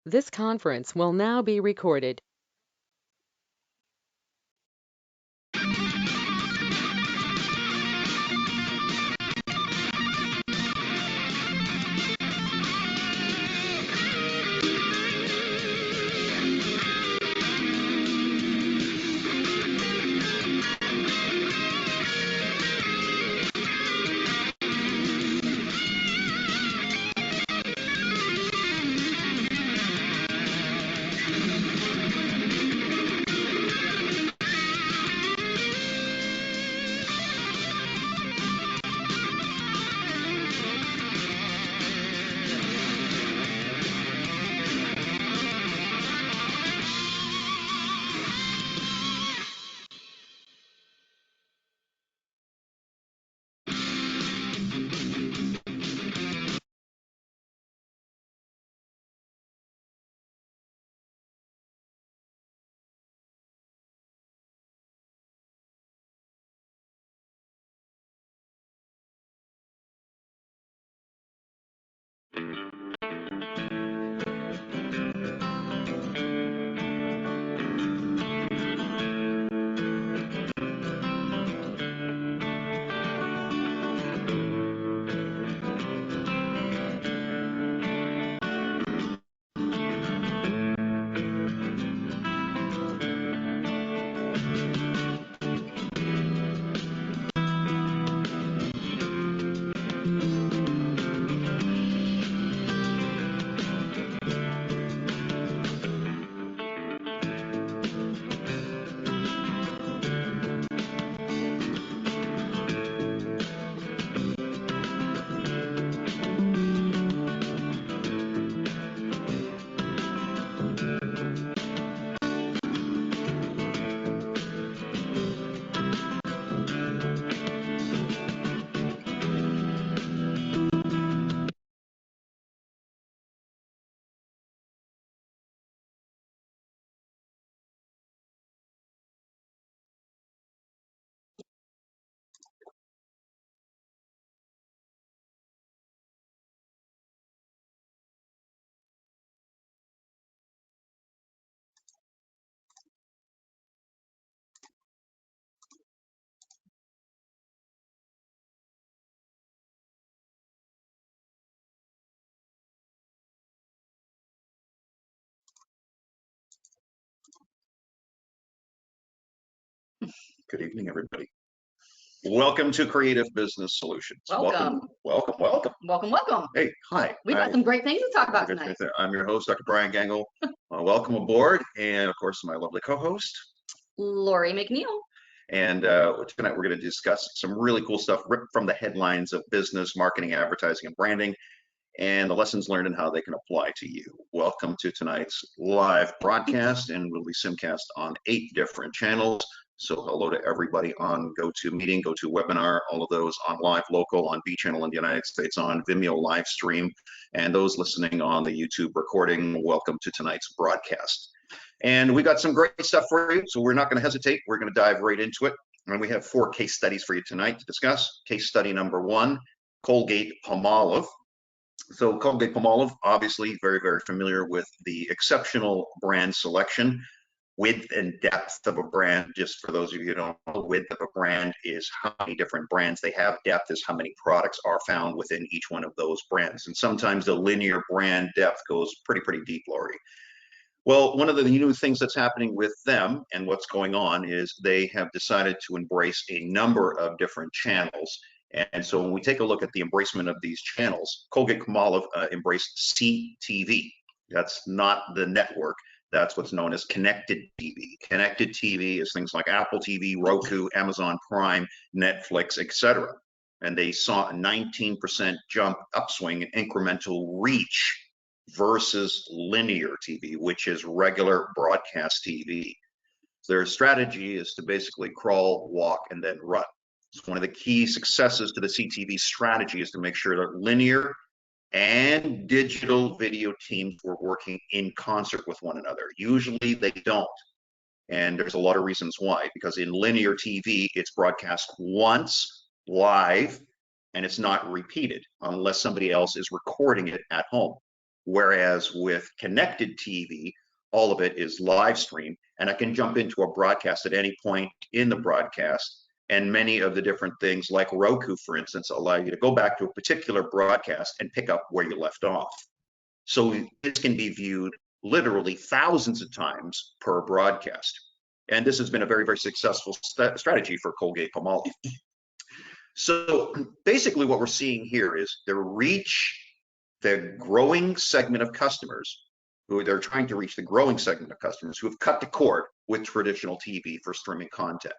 This conference will now be recorded. Good evening, everybody. Welcome to Creative Business Solutions. Welcome. Welcome. Hey, hi. We've got some great things to talk about tonight. I'm your host, Dr. Brian Gangle. Welcome aboard. And of course, my lovely co-host, Lori McNeil. And tonight we're going to discuss some really cool stuff ripped from the headlines of business, marketing, advertising, and branding, and the lessons learned and how they can apply to you. Welcome to tonight's live broadcast, and we'll be simcast on 8 different channels. So hello to everybody on GoToMeeting, GoToWebinar, all of those on Live Local, on B Channel in the United States, on Vimeo live stream, and those listening on the YouTube recording, welcome to tonight's broadcast. And we got some great stuff for you, so we're not going to hesitate. We're going to dive right into it. And we have 4 case studies for you tonight to discuss. Case study number 1, Colgate-Palmolive. So Colgate-Palmolive, obviously very, very familiar with the exceptional brand selection. Width and depth of a brand, just for those of you who don't know, width of a brand is how many different brands they have. Depth is how many products are found within each one of those brands. And sometimes the linear brand depth goes pretty deep, Lori. Well, one of the new things that's happening with them and what's going on is they have decided to embrace a number of different channels. And so when we take a look at the embracement of these channels, Colgate-Palmolive embraced CTV. That's not the network. That's what's known as connected TV. Connected TV is things like Apple TV, Roku, Amazon Prime, Netflix, etc. And they saw a 19% jump upswing in incremental reach versus linear TV, which is regular broadcast TV. So their strategy is to basically crawl, walk, and then run. So one of the key successes to the CTV strategy is to make sure that linear and digital video teams were working in concert with one another. Usually they don't. And there's a lot of reasons why, because in linear TV, it's broadcast once live and it's not repeated unless somebody else is recording it at home. Whereas with connected TV, all of it is live stream, and I can jump into a broadcast at any point in the broadcast. And many of the different things like Roku, for instance, allow you to go back to a particular broadcast and pick up where you left off. So this can be viewed literally thousands of times per broadcast. And this has been a very, very successful strategy for Colgate-Palmolive. So basically what we're seeing here is the growing segment of customers who they're trying to reach, the growing segment of customers who have cut the cord with traditional TV for streaming content.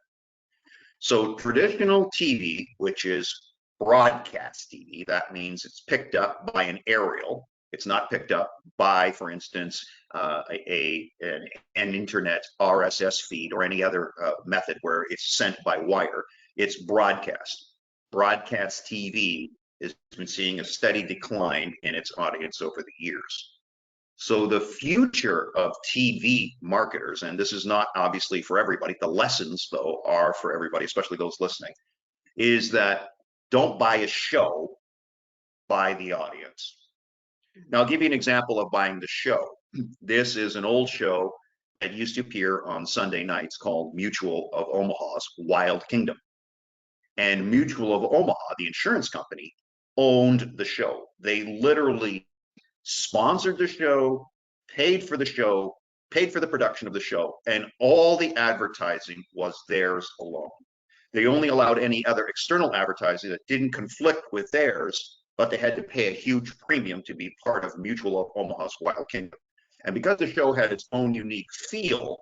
So traditional TV, which is broadcast TV, that means it's picked up by an aerial. It's not picked up by, for instance, an internet RSS feed or any other method where it's sent by wire. It's broadcast. Broadcast TV has been seeing a steady decline in its audience over the years. So the future of TV marketers, and this is not obviously for everybody, the lessons though are for everybody, especially those listening, is that don't buy a show, buy the audience. Now I'll give you an example of buying the show. This is an old show that used to appear on Sunday nights called Mutual of Omaha's Wild Kingdom. And Mutual of Omaha, the insurance company, owned the show. They literally sponsored the show, paid for the production of the show, and all the advertising was theirs alone. They only allowed any other external advertising that didn't conflict with theirs, but they had to pay a huge premium to be part of Mutual of Omaha's Wild Kingdom. And because the show had its own unique feel,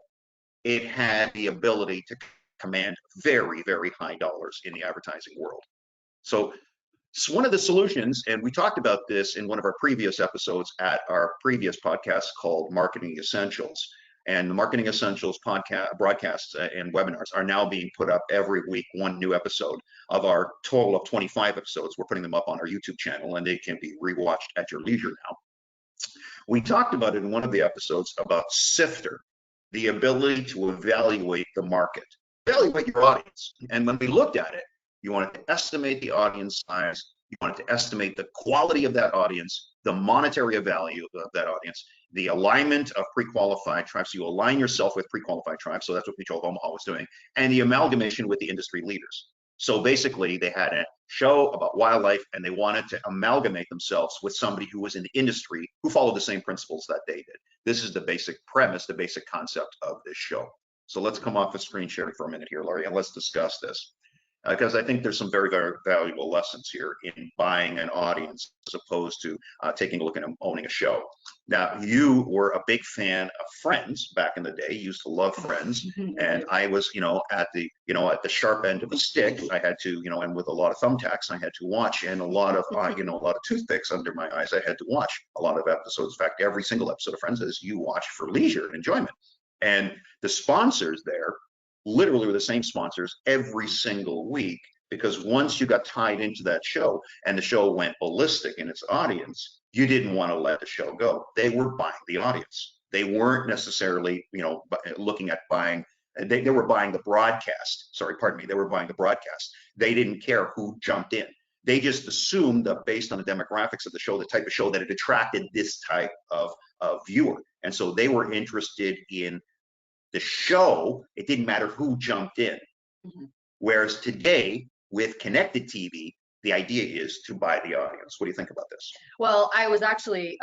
it had the ability to command very, very high dollars in the advertising world. So it's one of the solutions, and we talked about this in one of our previous episodes at our previous podcast called Marketing Essentials. And the Marketing Essentials podcast, broadcasts and webinars are now being put up every week, one new episode of our total of 25 episodes. We're putting them up on our YouTube channel, and they can be rewatched at your leisure now. We talked about it in one of the episodes about Sifter, the ability to evaluate the market, evaluate your audience. And when we looked at it, you wanted to estimate the audience size, you wanted to estimate the quality of that audience, the monetary value of that audience, the alignment of pre-qualified tribes. So you align yourself with pre-qualified tribes. So that's what Mutual of Omaha was doing, and the amalgamation with the industry leaders. So basically, they had a show about wildlife, and they wanted to amalgamate themselves with somebody who was in the industry who followed the same principles that they did. This is the basic premise, the basic concept of this show. So let's come off the screen sharing for a minute here, Laurie, and let's discuss this. Because I think there's some very, very valuable lessons here in buying an audience as opposed to taking a look at owning a show. Now, you were a big fan of Friends back in the day. You used to love Friends, and I was, at the sharp end of the stick. I had to, and with a lot of thumbtacks, I had to watch, and a lot of, a lot of toothpicks under my eyes. I had to watch a lot of episodes. In fact, every single episode of Friends is you watch for leisure and enjoyment. And the sponsors there literally were the same sponsors every single week, because once you got tied into that show and the show went ballistic in its audience, you didn't want to let the show go. They were buying the audience. They weren't necessarily, looking at buying. They were buying the broadcast. Sorry, pardon me. They were buying the broadcast. They didn't care who jumped in. They just assumed that based on the demographics of the show, the type of show, that it attracted this type of viewer. And so they were interested in the show. It didn't matter who jumped in. Whereas today, with connected TV, the idea is to buy the audience. What do you think about this? Well, I was actually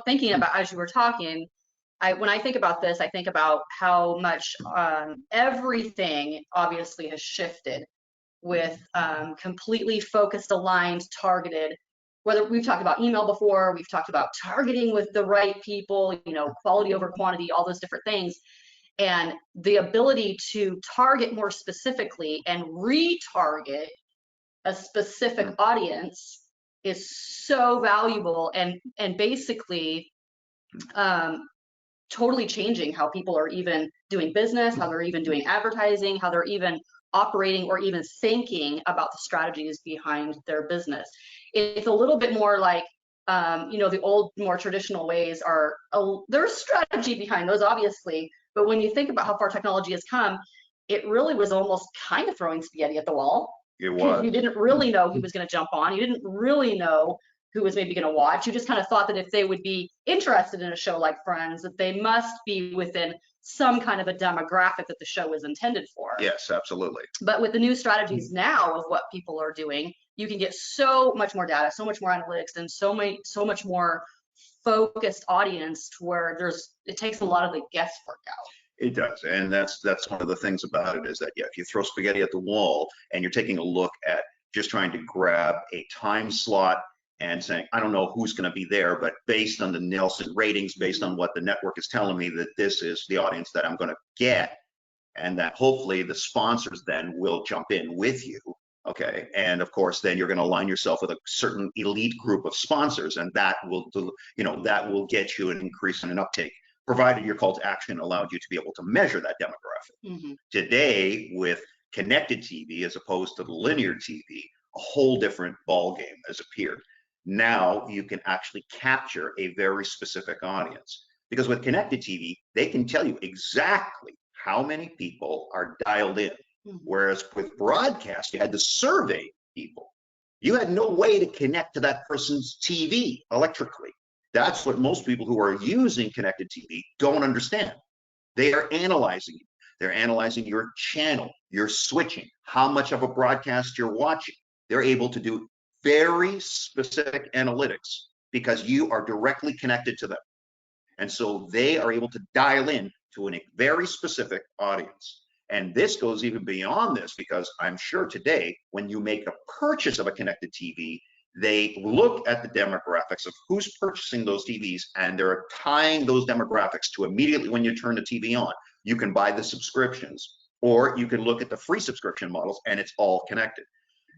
thinking about, as you were talking, when I think about this, I think about how much everything obviously has shifted with completely focused, aligned, targeted. Whether we've talked about email before, we've talked about targeting with the right people, quality over quantity, all those different things. And the ability to target more specifically and retarget a specific audience is so valuable, and basically totally changing how people are even doing business, how they're even doing advertising, how they're even operating or even thinking about the strategies behind their business. It's a little bit more like, the old, more traditional ways are, there's strategy behind those, obviously, but when you think about how far technology has come, it really was almost kind of throwing spaghetti at the wall. It was. You didn't really know who was going to jump on. You didn't really know who was maybe going to watch. You just kind of thought that if they would be interested in a show like Friends, that they must be within some kind of a demographic that the show was intended for. Yes, absolutely. But with the new strategies now of what people are doing, you can get so much more data, so much more analytics, and so much more focused audience to where it takes a lot of the guesswork out. It does, and that's one of the things about it is that, yeah, if you throw spaghetti at the wall and you're taking a look at just trying to grab a time slot and saying, I don't know who's going to be there, but based on the Nielsen ratings, based on what the network is telling me, that this is the audience that I'm going to get, and that hopefully the sponsors then will jump in with you. Okay, and of course, then you're going to align yourself with a certain elite group of sponsors, and that will, that will get you an increase in an uptake, provided your call to action allowed you to be able to measure that demographic. Mm-hmm. Today, with connected TV as opposed to the linear TV, a whole different ball game has appeared. Now you can actually capture a very specific audience, because with connected TV, they can tell you exactly how many people are dialed in. Mm-hmm. Whereas with broadcast, you had to survey people. You had no way to connect to that person's TV electrically. That's what most people who are using connected TV don't understand. They are analyzing you. They're analyzing your channel, your switching, how much of a broadcast you're watching. They're able to do very specific analytics because you are directly connected to them. And so they are able to dial in to a very specific audience. And this goes even beyond this, because I'm sure today, when you make a purchase of a connected TV, they look at the demographics of who's purchasing those TVs, and they're tying those demographics to immediately when you turn the TV on. You can buy the subscriptions, or you can look at the free subscription models, and it's all connected.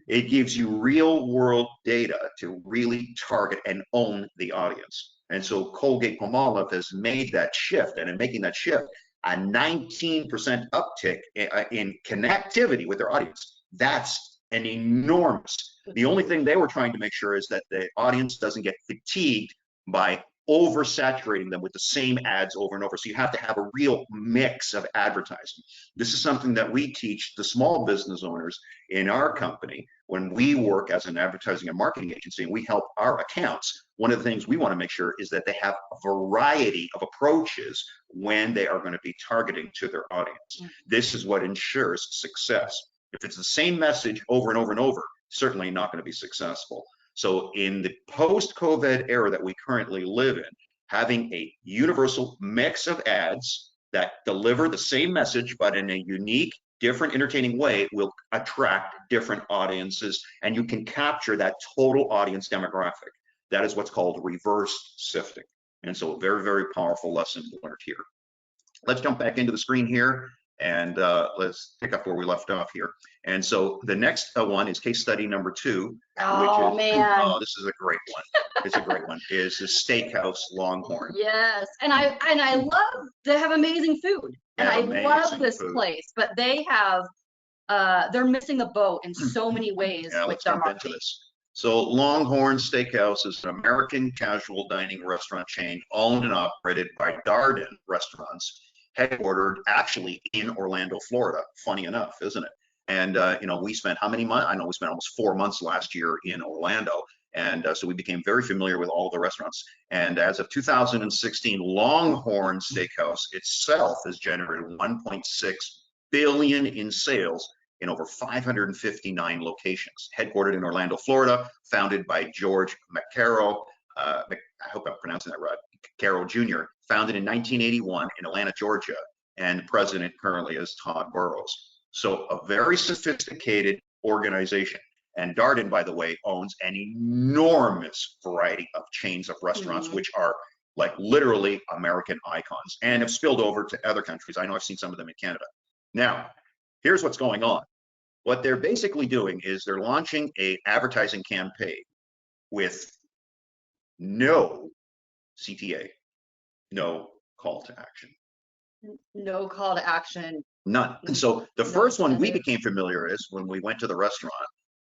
It gives you real world data to really target and own the audience. And so Colgate-Palmolive has made that shift, and in making that shift, a 19% uptick in connectivity with their audience. That's an enormous. The only thing they were trying to make sure is that the audience doesn't get fatigued by oversaturating them with the same ads over and over. So you have to have a real mix of advertising. This is something that we teach the small business owners in our company when we work as an advertising and marketing agency, and we help our accounts. One of the things we want to make sure is that they have a variety of approaches when they are going to be targeting to their audience. This is what ensures success. If it's the same message over and over and over, certainly not going to be successful. So in the post-COVID era that we currently live in, having a universal mix of ads that deliver the same message, but in a unique, different, entertaining way, will attract different audiences, and you can capture that total audience demographic. That is what's called reverse sifting. And so a very, very powerful lesson learned here. Let's jump back into the screen here, and let's pick up where we left off here. And so the next one is case study number 2. Oh, which is, man. Oh, this is a great one. It's a great one. Is the Steakhouse Longhorn. Yes, and I love, they have amazing food, and I love this place, but they have they're missing the boat in so many ways. Yeah, let's jump into this. So Longhorn Steakhouse is an American casual dining restaurant chain owned and operated by Darden Restaurants, headquartered actually in Orlando, Florida. Funny enough, isn't it? And we spent how many months? I know we spent almost 4 months last year in Orlando. And so we became very familiar with all of the restaurants. And as of 2016, Longhorn Steakhouse itself has generated $1.6 billion in sales in over 559 locations. Headquartered in Orlando, Florida, founded by George McCarroll. I hope I'm pronouncing that right. Carroll Jr., founded in 1981 in Atlanta, Georgia, and president currently is Todd Burrows. So a very sophisticated organization. And Darden, by the way, owns an enormous variety of chains of restaurants, which are like literally American icons and have spilled over to other countries. I know I've seen some of them in Canada. Now, here's what's going on. What they're basically doing is they're launching an advertising campaign with no CTA, no call to action. No call to action. None. And so the first one we became familiar is when we went to the restaurant,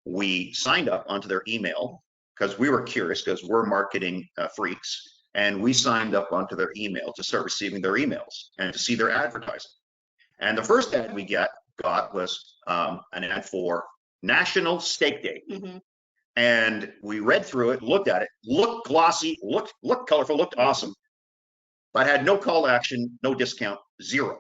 we signed up onto their email because we were curious, because we're marketing freaks, and we signed up onto their email to start receiving their emails and to see their advertising. And the first ad we got was an ad for National Steak Day. And we read through it, looked at it, looked glossy, looked colorful, looked awesome, but had no call to action, no discount, zero.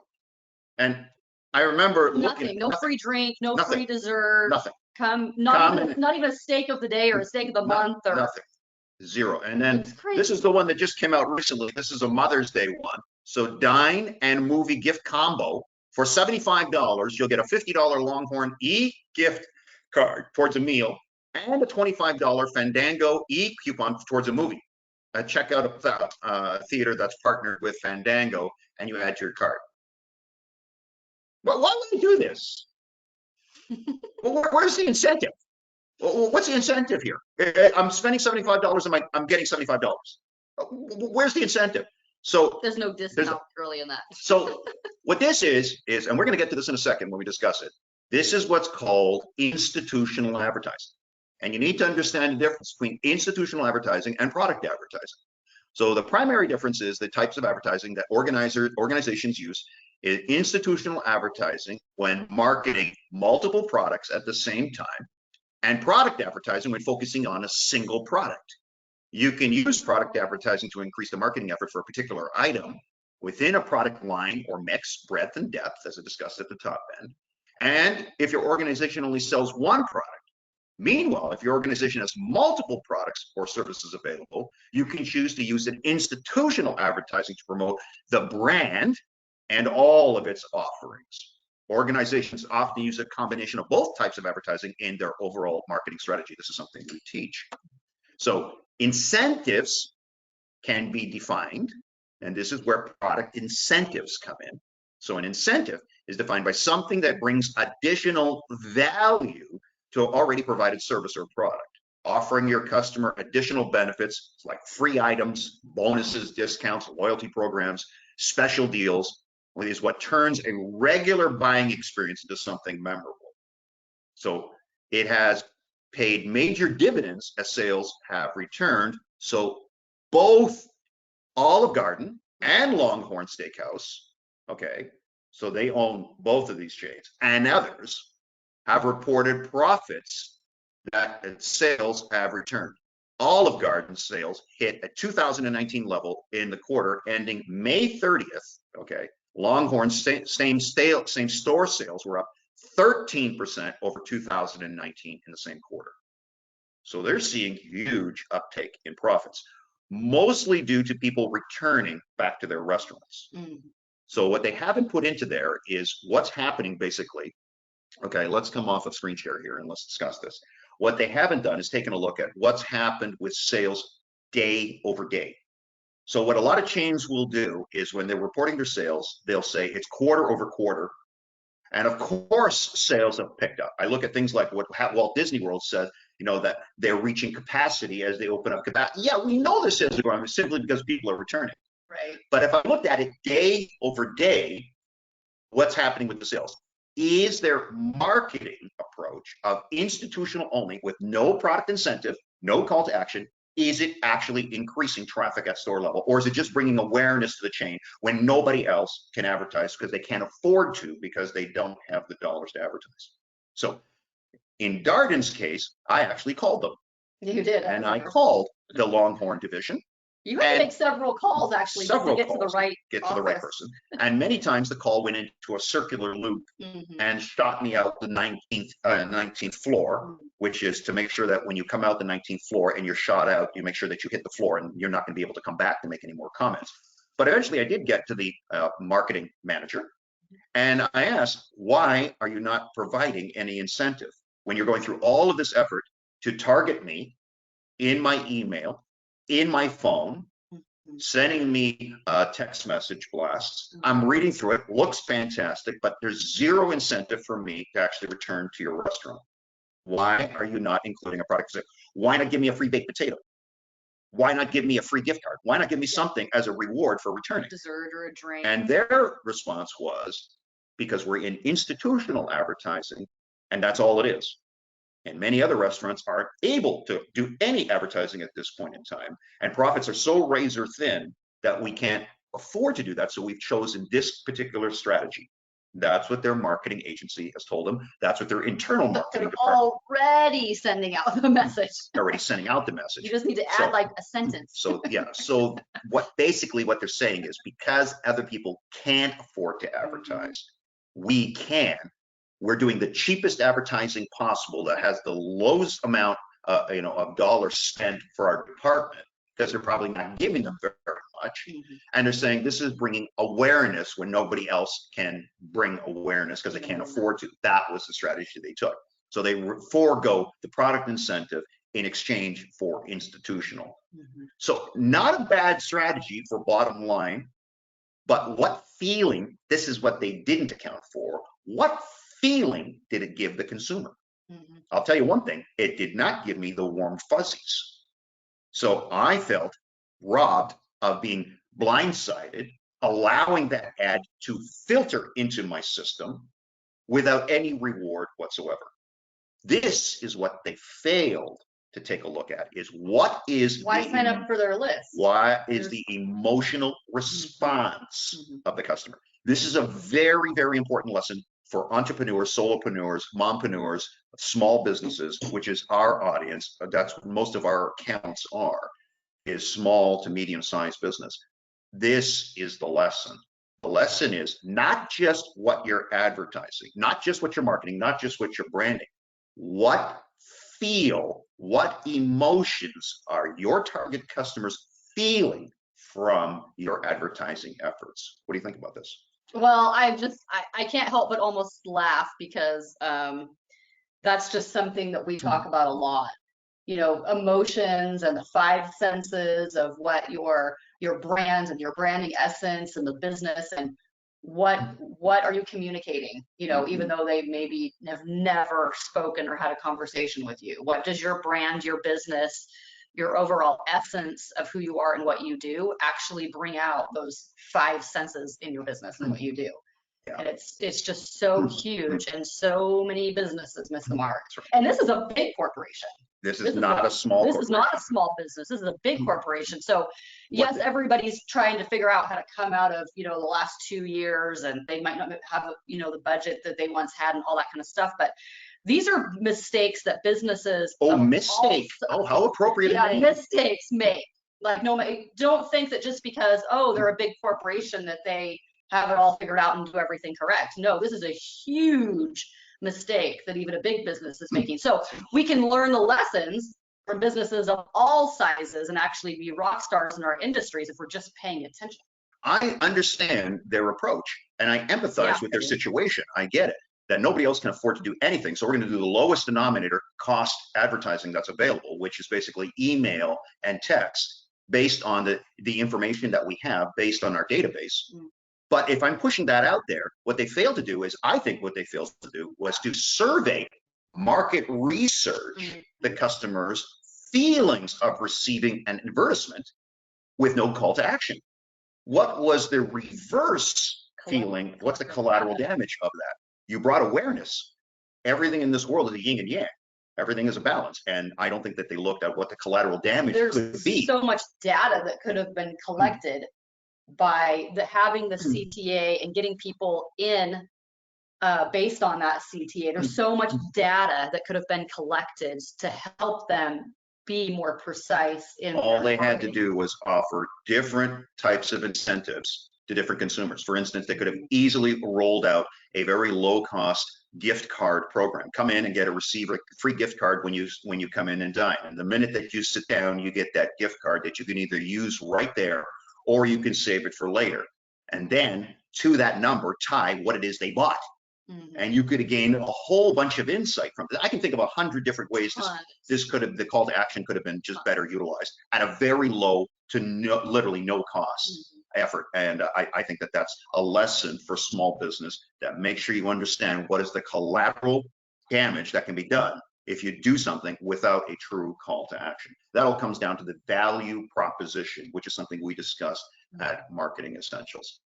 And I remember nothing, no free drink, no nothing, free dessert. nothing. Not even a steak of the day or a steak of the month or nothing. Zero. And then this is the one that just came out recently. This is a Mother's Day one. So dine and movie gift combo for $75. You'll get a $50 Longhorn e-gift card towards a meal and a $25 Fandango e-coupon towards a movie. Check out a theater that's partnered with Fandango and you add to your card. Well, why would I do this? Well, where's the incentive? Well, what's the incentive here? I'm spending $75 and I'm getting $75. Where's the incentive? So there's no discount really in that. So what this is, and we're going to get to this in a second when we discuss it. This is what's called institutional advertising. And you need to understand the difference between institutional advertising and product advertising. So the primary difference is the types of advertising that organizations use is institutional advertising when marketing multiple products at the same time, and product advertising when focusing on a single product. You can use product advertising to increase the marketing effort for a particular item within a product line or mix, breadth and depth, as I discussed at the top end. And if your organization only sells one product, meanwhile, if your organization has multiple products or services available, you can choose to use an institutional advertising to promote the brand and all of its offerings. Organizations often use a combination of both types of advertising in their overall marketing strategy. This is something we teach. So incentives can be defined, and this is where product incentives come in. So an incentive is defined by something that brings additional value to an already provided service or product, offering your customer additional benefits like free items, bonuses, discounts, loyalty programs, special deals, is what turns a regular buying experience into something memorable. So it has paid major dividends as sales have returned. So both Olive Garden and Longhorn Steakhouse, okay, so they own both of these chains, and others have reported profits that sales have returned. Olive Garden sales hit a 2019 level in the quarter ending May 30th, okay. Longhorn's same store sales were up 13% over 2019 in the same quarter. So they're seeing huge uptake in profits, mostly due to people returning back to their restaurants. So what they haven't put into there is what's happening basically. Okay, let's come off of screen share here and let's discuss this. What they haven't done is taken a look at what's happened with sales day over day. So what a lot of chains will do is when they're reporting their sales, they'll say it's quarter over quarter. And of course, sales have picked up. I look at things like what Walt Disney World said, that they're reaching capacity as they open up capacity. Yeah, we know their sales are growing simply because people are returning. Right. But if I looked at it day over day, what's happening with the sales? Is their marketing approach of institutional only with no product incentive, no call to action, is it actually increasing traffic at store level? Or is it just bringing awareness to the chain when nobody else can advertise because they can't afford to because they don't have the dollars to advertise? So in Darden's case, I actually called them. You did. And I called the Longhorn division. You had to make several calls actually to get to the right person. And many times the call went into a circular loop and shot me out the 19th floor, which is to make sure that when you come out the 19th floor and you're shot out, you make sure that you hit the floor and you're not going to be able to come back to make any more comments. But eventually I did get to the marketing manager and I asked, why are you not providing any incentive when you're going through all of this effort to target me in my email, in my phone, sending me text message blasts. I'm reading through it, looks fantastic, but there's zero incentive for me to actually return to your restaurant. Why are you not including a product? Why not give me a free baked potato? Why not give me a free gift card? Why not give me something as a reward for returning? A dessert or a drink. And their response was, because we're in institutional advertising, and that's all it is. And many other restaurants aren't able to do any advertising at this point in time. And profits are so razor thin that we can't afford to do that. So we've chosen this particular strategy. That's what their marketing agency has told them. That's what their internal marketing They're department already sending out the message. already sending out the message. You just need to add like a sentence. So yeah, so what they're saying is, because other people can't afford to advertise, we can. We're doing the cheapest advertising possible that has the lowest amount of dollars spent for our department, because they're probably not giving them very much. And they're saying this is bringing awareness when nobody else can bring awareness because they can't afford to. That was the strategy they took. So they forego the product incentive in exchange for institutional. So not a bad strategy for bottom line, but what feeling, this is what they didn't account for, what feeling did it give the consumer? I'll tell you one thing, it did not give me the warm fuzzies. So I felt robbed of being blindsided, allowing that ad to filter into my system without any reward whatsoever. This is what they failed to take a look at, is what is why sign up for their list? What is the emotional response of the customer? This is a very, very important lesson for entrepreneurs, solopreneurs, mompreneurs, small businesses, which is our audience. That's what most of our accounts are, is small to medium-sized business. This is the lesson. The lesson is not just what you're advertising, not just what you're marketing, not just what you're branding. What emotions are your target customers feeling from your advertising efforts? What do you think about this? Well, I can't help but almost laugh, because that's just something that we talk about a lot. Emotions and the five senses of what your brand and your branding essence and the business, and what are you communicating, even though they maybe have never spoken or had a conversation with you. What does your brand, your business, your overall essence of who you are and what you do actually bring out those five senses in your business and what you do? And it's just so huge, and so many businesses miss the mark. And this is a big corporation. This is not a small corporation. This is not a small business. This is a big corporation. So yes, everybody's trying to figure out how to come out of, the last 2 years, and they might not have, the budget that they once had and all that kind of stuff. But these are mistakes that businesses. Mistakes. How appropriate. Yeah, mistakes make. Like, no, don't think that just because, they're a big corporation that they have it all figured out and do everything correct. No, this is a huge mistake that even a big business is making. So we can learn the lessons from businesses of all sizes and actually be rock stars in our industries if we're just paying attention. I understand their approach, and I empathize with their situation. I get it, that nobody else can afford to do anything. So we're going to do the lowest denominator cost advertising that's available, which is basically email and text, based on the information that we have, based on our database. But if I'm pushing that out there, what they failed to do was to survey, market research the customers' feelings of receiving an advertisement with no call to action. What was the reverse feeling? What's the collateral damage of that? You brought awareness. Everything in this world is a yin and yang. Everything is a balance. And I don't think that they looked at what the collateral damage could be. There's so much data that could have been collected by having the CTA and getting people in based on that CTA. There's so much data that could have been collected to help them be more precise in all they had to do was offer different types of incentives to different consumers. For instance, they could have easily rolled out a very low cost gift card program. Come in and receive a free gift card when you come in and dine. And the minute that you sit down, you get that gift card that you can either use right there, or you can save it for later. And then to that number, tie what it is they bought. And you could have gained a whole bunch of insight from it. I can think of 100 different ways the call to action could have been just better utilized at a very low to literally no cost effort. And I think that that's a lesson for small business, that make sure you understand what is the collateral damage that can be done if you do something without a true call to action. That all comes down to the value proposition, which is something we discussed at Marketing Essentials.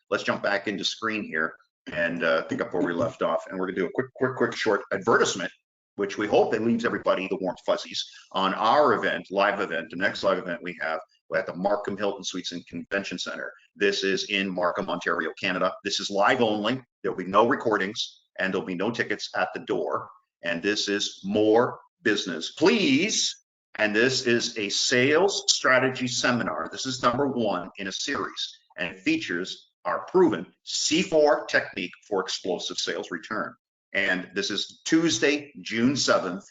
Let's jump back into screen here and pick up where we left off. And we're gonna do a quick short advertisement, which we hope that leaves everybody the warm fuzzies on our event, live event, the next live event we have at the Markham Hilton Suites and Convention Center. This is in Markham, Ontario, Canada. This is live only. There'll be no recordings and there'll be no tickets at the door. And this is More Business, Please. And this is a sales strategy seminar. This is number 1 in a series, and it features our proven C4 technique for explosive sales return. And this is Tuesday, June 7th.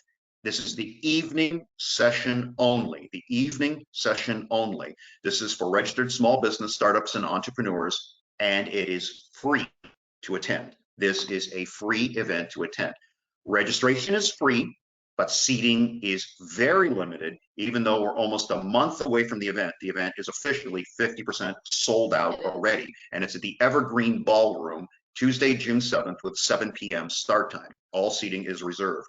This is the evening session only, the evening session only. This is for registered small business startups and entrepreneurs, and it is free to attend. This is a free event to attend. Registration is free, but seating is very limited. Even though we're almost a month away from the event is officially 50% sold out already. And it's at the Evergreen Ballroom, Tuesday, June 7th with 7 p.m. start time. All seating is reserved.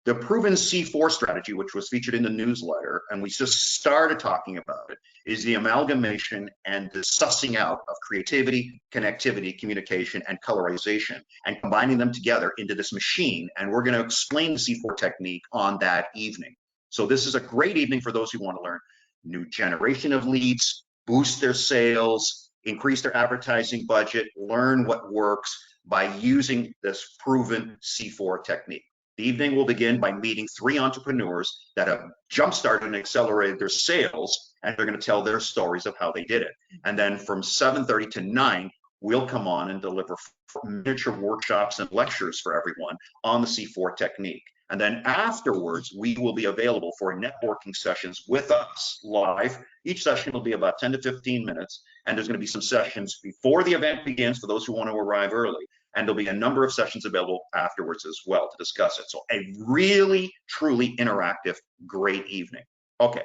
The proven C4 strategy, which was featured in the newsletter, and we just started talking about it, is the amalgamation and the sussing out of creativity, connectivity, communication, and colorization, and combining them together into this machine. And we're going to explain the C4 technique on that evening. So this is a great evening for those who want to learn new generation of leads, boost their sales, increase their advertising budget, learn what works by using this proven C4 technique. The evening will begin by meeting 3 entrepreneurs that have jump-started and accelerated their sales, and they're going to tell their stories of how they did it. And then from 7:30 to 9, we'll come on and deliver miniature workshops and lectures for everyone on the C4 technique. And then afterwards, we will be available for networking sessions with us live. Each session will be about 10 to 15 minutes, and there's going to be some sessions before the event begins for those who want to arrive early. And there'll be a number of sessions available afterwards as well to discuss it. So a really, truly interactive, great evening. Okay,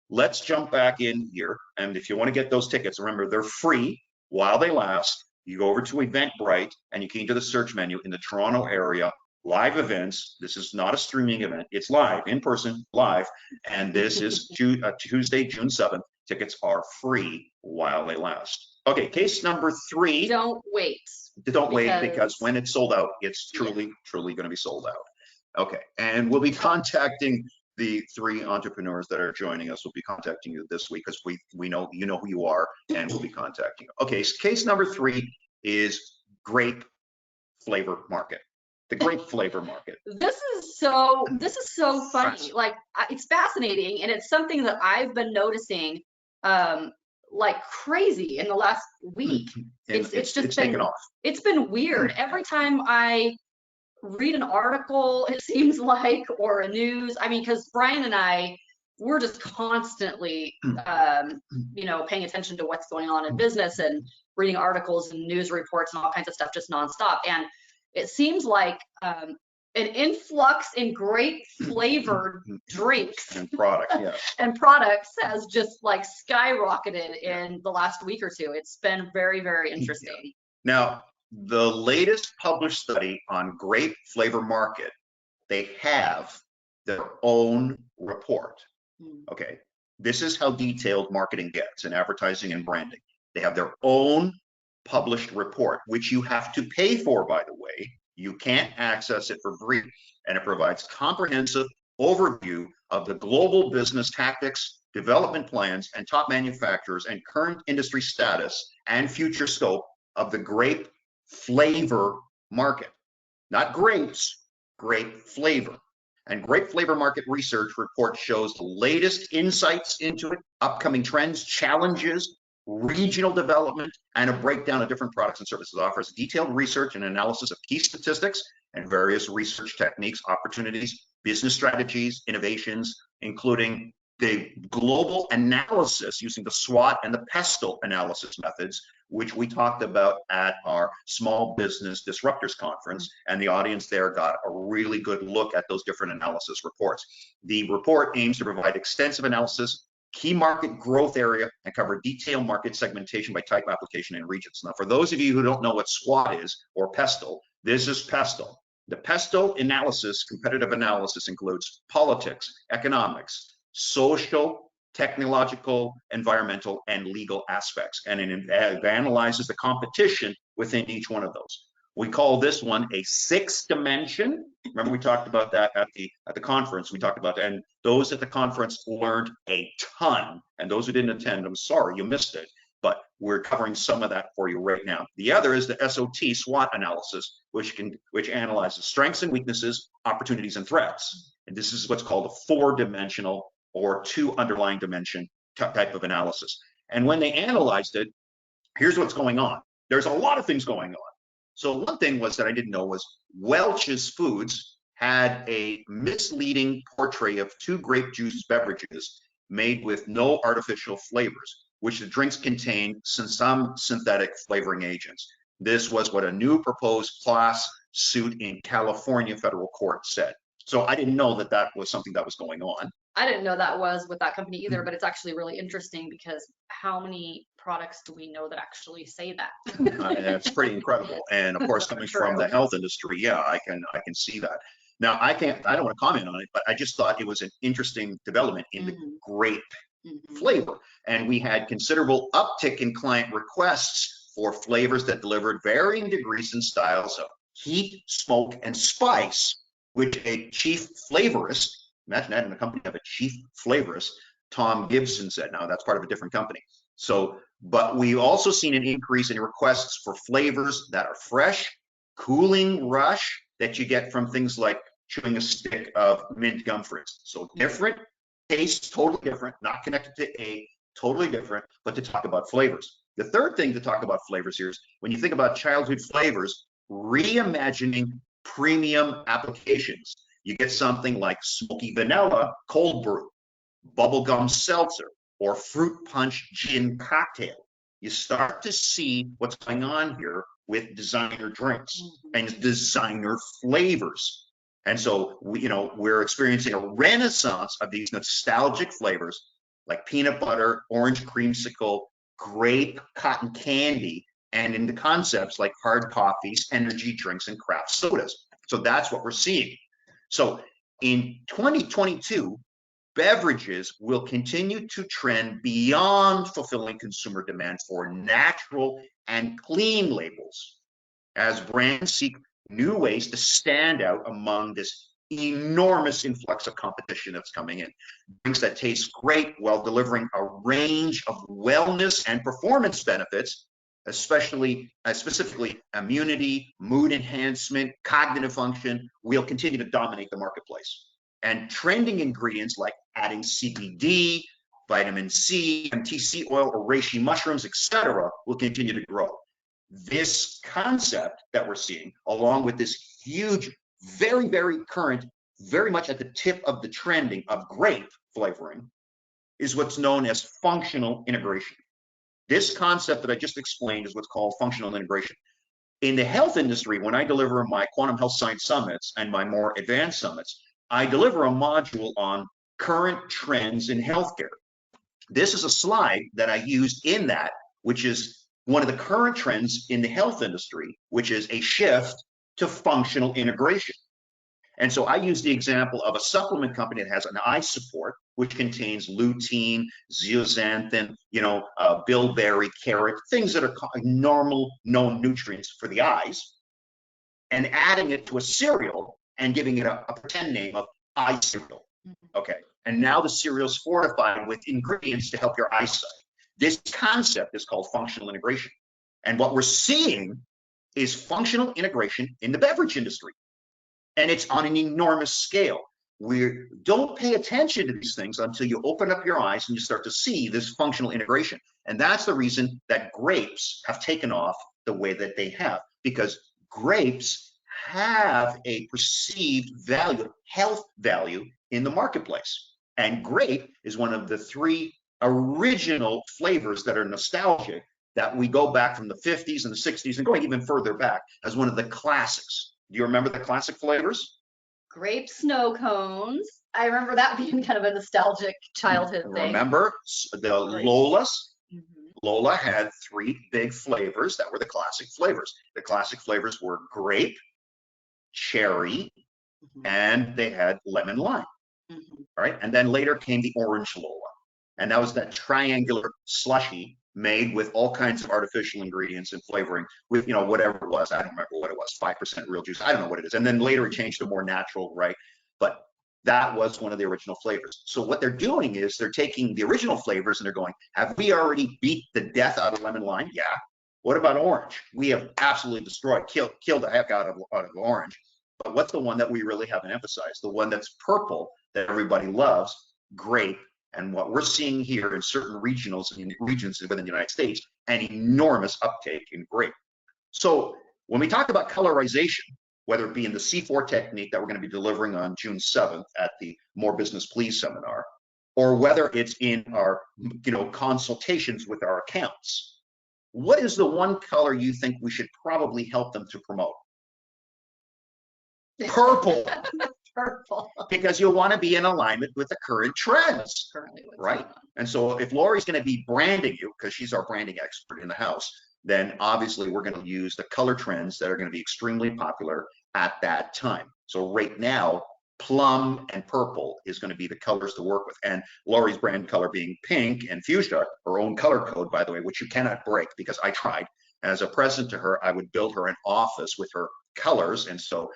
let's jump back in here. And if you want to get those tickets, remember, they're free while they last. You go over to Eventbrite and you can enter the search menu in the Toronto area, live events. This is not a streaming event. It's live, in person, live. And this is Tuesday, June 7th. Tickets are free while they last. Okay, case number 3. Don't wait. Don't wait, because when it's sold out, it's truly going to be sold out. Okay, and we'll be contacting the 3 entrepreneurs that are joining us. We'll be contacting you this week because we know you know who you are, and we'll be contacting you. Okay, so case number 3 is grape flavor market. The grape flavor market. This is so funny. Like, it's fascinating, and it's something that I've been noticing like crazy in the last week. It's just been taken off. It's been weird. Every time I read an article, it seems like, or a news, I mean, because Brian and I, we're just constantly paying attention to what's going on in business and reading articles and news reports and all kinds of stuff just nonstop. And it seems like an influx in grape flavored drinks and products, yeah. and products has just like skyrocketed in the last week or 2. It's been very, very interesting. Yeah. Now, the latest published study on grape flavor market, they have their own report. Okay, this is how detailed marketing gets in advertising and branding. They have their own published report, which you have to pay for, by the way. You can't access it for free, and it provides comprehensive overview of the global business tactics, development plans, and top manufacturers and current industry status and future scope of the grape flavor market. Not grapes, grape flavor. And grape flavor market research report shows the latest insights into it, upcoming trends, challenges, regional development, and a breakdown of different products and services. It offers detailed research and analysis of key statistics and various research techniques, opportunities, business strategies, innovations, including the global analysis using the SWOT and the PESTLE analysis methods, which we talked about at our Small Business Disruptors conference, and the audience there got a really good look at those different analysis reports. The report aims to provide extensive analysis, key market growth area, and cover detailed market segmentation by type, application, and regions. Now, for those of you who don't know what SWOT is or PESTLE, this is PESTLE. The PESTLE analysis, competitive analysis, includes politics, economics, social, technological, environmental, and legal aspects, and it analyzes the competition within each one of those. We call this one a 6th dimension. Remember, we talked about that at the conference. We talked about that, and those at the conference learned a ton. And those who didn't attend, I'm sorry you missed it, but we're covering some of that for you right now. The other is the SOT SWOT analysis, which analyzes strengths and weaknesses, opportunities and threats. And this is what's called a 4-dimensional or 2 underlying dimension type of analysis. And when they analyzed it, here's what's going on. There's a lot of things going on. So one thing was that I didn't know was Welch's Foods had a misleading portrait of 2 grape juice beverages made with no artificial flavors, which the drinks contained some synthetic flavoring agents. This was what a new proposed class suit in California federal court said. So I didn't know that that was something that was going on. I didn't know that was with that company either, but it's actually really interesting because how many products do we know that actually say that? That's pretty incredible. And of course, coming from the health industry, yeah, I can see that. Now, I don't want to comment on it, but I just thought it was an interesting development in the grape flavor. And we had considerable uptick in client requests for flavors that delivered varying degrees and styles of heat, smoke, and spice, which a chief flavorist, imagine that in the company of a chief flavorist, Tom Gibson said. Now, that's part of a different company. So, but we've also seen an increase in requests for flavors that are fresh, cooling rush that you get from things like chewing a stick of mint gum, for instance. So different tastes, totally different, not connected to a, totally different, but to talk about flavors. The third thing to talk about flavors here is when you think about childhood flavors, reimagining premium applications. You get something like smoky vanilla cold brew, bubblegum seltzer, or fruit punch gin cocktail. You start to see what's going on here with designer drinks and designer flavors. And so we're experiencing a renaissance of these nostalgic flavors like peanut butter, orange creamsicle, grape, cotton candy, and into concepts like hard coffees, energy drinks, and craft sodas. So that's what we're seeing. So in 2022, beverages will continue to trend beyond fulfilling consumer demand for natural and clean labels as brands seek new ways to stand out among this enormous influx of competition that's coming in. Drinks that taste great while delivering a range of wellness and performance benefits, specifically immunity, mood enhancement, cognitive function, will continue to dominate the marketplace. And trending ingredients like adding CBD, vitamin C, MTC oil, or reishi mushrooms, etc., will continue to grow. This concept that we're seeing, along with this huge, very, very current, very much at the tip of the trending of grape flavoring, is what's known as functional integration. This concept that I just explained is what's called functional integration. In the health industry, when I deliver my quantum health science summits and my more advanced summits, I deliver a module on current trends in healthcare. This is a slide that I used in that, which is one of the current trends in the health industry, which is a shift to functional integration. And so I use the example of a supplement company that has an eye support, which contains lutein, zeaxanthin, bilberry, carrot, things that are normal known nutrients for the eyes, and adding it to a cereal and giving it a pretend name of eye cereal. Okay, and now the cereal is fortified with ingredients to help your eyesight. This concept is called functional integration. And what we're seeing is functional integration in the beverage industry. And it's on an enormous scale. We don't pay attention to these things until you open up your eyes and you start to see this functional integration. And that's the reason that grapes have taken off the way that they have, because grapes have a perceived value, health value in the marketplace. And grape is one of the 3 original flavors that are nostalgic, that we go back from the 50s and the 60s and going even further back as one of the classics. Do you remember the classic flavors? Grape snow cones. I remember that being kind of a nostalgic childhood thing. Remember the Lolas? Lola had 3 big flavors that were the classic flavors. The classic flavors were grape, cherry, and they had lemon lime. All right, and then later came the orange Lola, and that was that triangular slushy made with all kinds of artificial ingredients and flavoring with, you know, whatever it was. I don't remember what it was, 5% real juice. I don't know what it is. And then later it changed to more natural, right? But that was one of the original flavors. So what they're doing is they're taking the original flavors and they're going, have we already beat the death out of lemon lime? Yeah. What about orange? We have absolutely destroyed, killed the heck out of orange. But what's the one that we really haven't emphasized? The one that's purple that everybody loves, grape. And what we're seeing here in certain regions within the United States, an enormous uptake in grape. So when we talk about colorization, whether it be in the C4 technique that we're going to be delivering on June 7th at the More Business Please seminar, or whether it's in our, you know, consultations with our accounts, what is the one color you think we should probably help them to promote? Purple. Purple. Because you'll want to be in alignment with the current trends, Currently what's right? going on. And so if Lori's going to be branding you, because she's our branding expert in the house, then obviously we're going to use the color trends that are going to be extremely popular at that time. So right now, plum and purple is going to be the colors to work with. And Lori's brand color being pink and fuchsia, her own color code, by the way, which you cannot break because I tried. As a present to her, I would build her an office with her colors. And so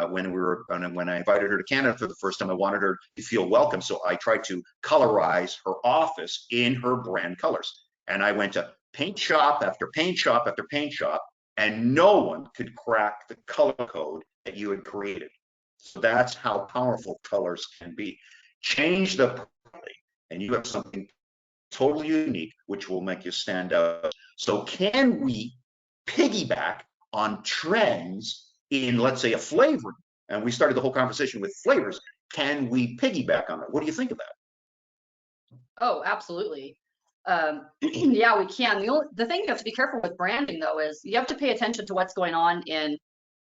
when I invited her to Canada for the first time, I wanted her to feel welcome. So I tried to colorize her office in her brand colors. And I went to paint shop after paint shop after paint shop, and no one could crack the color code that you had created. So that's how powerful colors can be. Change the properly, and you have something totally unique, which will make you stand out. So can we piggyback on trends in, let's say, a flavor? And we started the whole conversation with flavors. Can we piggyback on that? What do you think of that? Oh, absolutely. Yeah, we can. The thing you have to be careful with branding, though, is you have to pay attention to what's going on in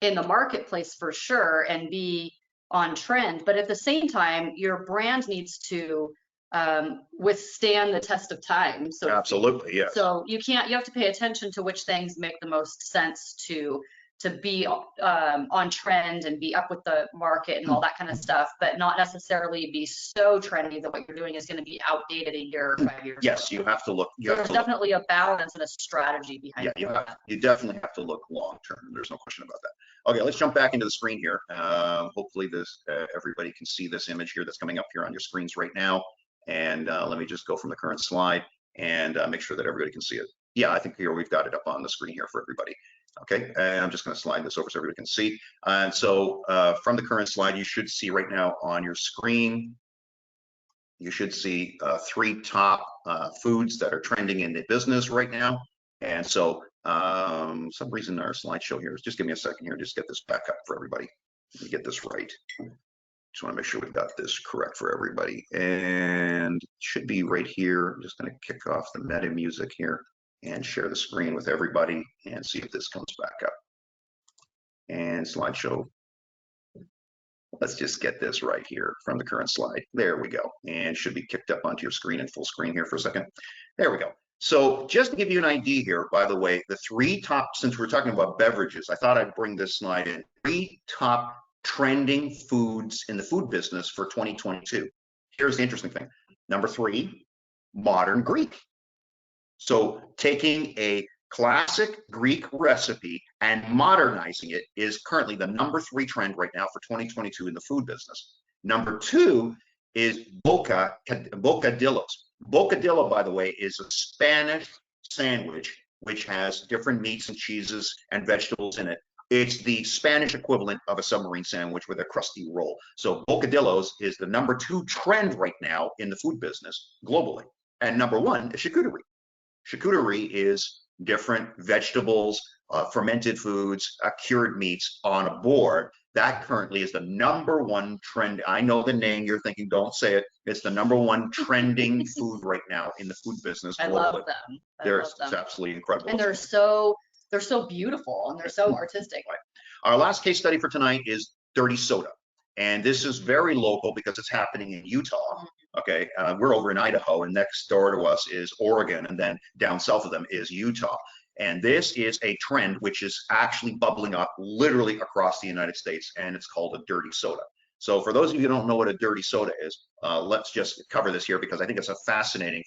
the marketplace for sure and be on trend. But at the same time, your brand needs to withstand the test of time. So absolutely, yes. So you have to pay attention to which things make the most sense to be on trend and be up with the market and all that kind of stuff, but not necessarily be so trendy that what you're doing is going to be outdated a year or 5 years. Yes, you have to look. There's definitely a balance and a strategy behind it. Yeah, you definitely have to look long term. There's no question about that. Okay, let's jump back into the screen here. Hopefully this everybody can see this image here that's coming up here on your screens right now. And let me just go from the current slide and make sure that everybody can see it. Yeah, I think here we've got it up on the screen here for everybody. Okay, and I'm just going to slide this over so everybody can see. And so from the current slide, you should see right now on your screen, you should see 3 top foods that are trending in the business right now. And so some reason our slideshow here is, just give me a second here, just get this back up for everybody. Let me get this right. Just want to make sure we've got this correct for everybody. And it should be right here. I'm just going to kick off the meta music here and share the screen with everybody and see if this comes back up. And slideshow. Let's just get this right here from the current slide. There we go. And should be kicked up onto your screen in full screen here for a second. There we go. So just to give you an idea here, by the way, the 3 top, since we're talking about beverages, I thought I'd bring this slide in. 3 top trending foods in the food business for 2022. Here's the interesting thing. Number 3, modern Greek. So taking a classic Greek recipe and modernizing it is currently the number 3 trend right now for 2022 in the food business. Number 2 is bocadillos. Bocadillo, by the way, is a Spanish sandwich which has different meats and cheeses and vegetables in it. It's the Spanish equivalent of a submarine sandwich with a crusty roll. So bocadillos is the number 2 trend right now in the food business globally. And number 1 is charcuterie. Charcuterie is different vegetables, fermented foods, cured meats on a board. That currently is the number 1 trend. I know the name, you're thinking, don't say it. It's the number 1 trending food right now in the food business globally. I love them. It's absolutely incredible. And they're so beautiful and they're so artistic. Right. Our last case study for tonight is dirty soda. And this is very local because it's happening in Utah. Okay, we're over in Idaho, and next door to us is Oregon, and then down south of them is Utah. And this is a trend which is actually bubbling up literally across the United States, and it's called a dirty soda. So for those of you who don't know what a dirty soda is, let's just cover this here because I think it's a fascinating